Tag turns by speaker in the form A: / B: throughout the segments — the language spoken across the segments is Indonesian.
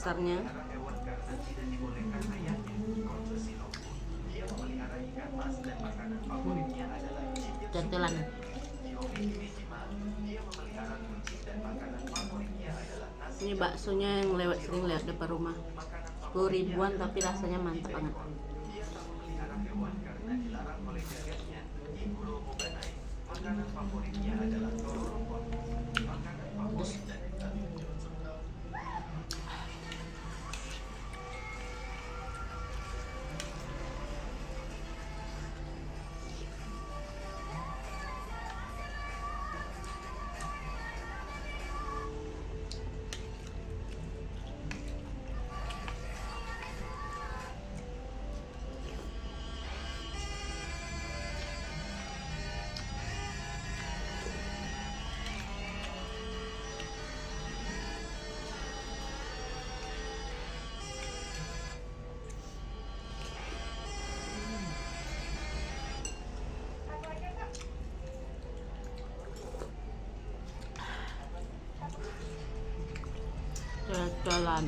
A: besarnya. Cantelan. Ini baksonya yang sering lewat depan rumah. 10 ribuan tapi rasanya mantap banget. Terus jalan.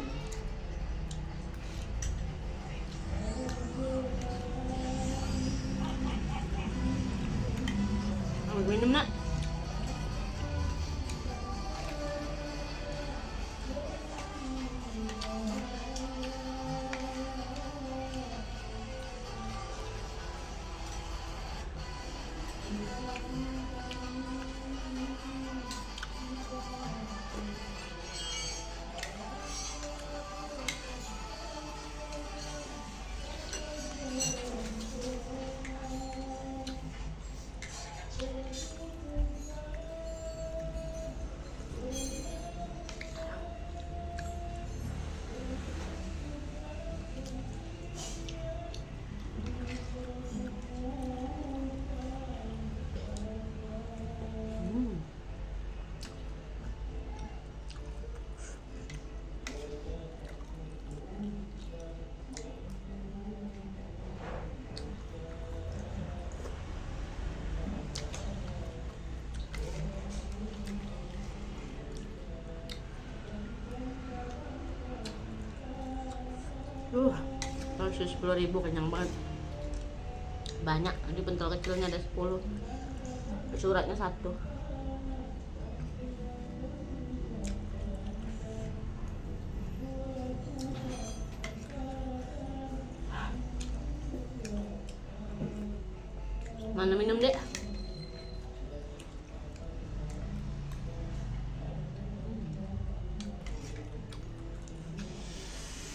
A: Minum nak. Kalau 10.000 kenyang banget. Banyak, di pentol kecilnya ada 10. Suratnya 1. Mana minum, Dek?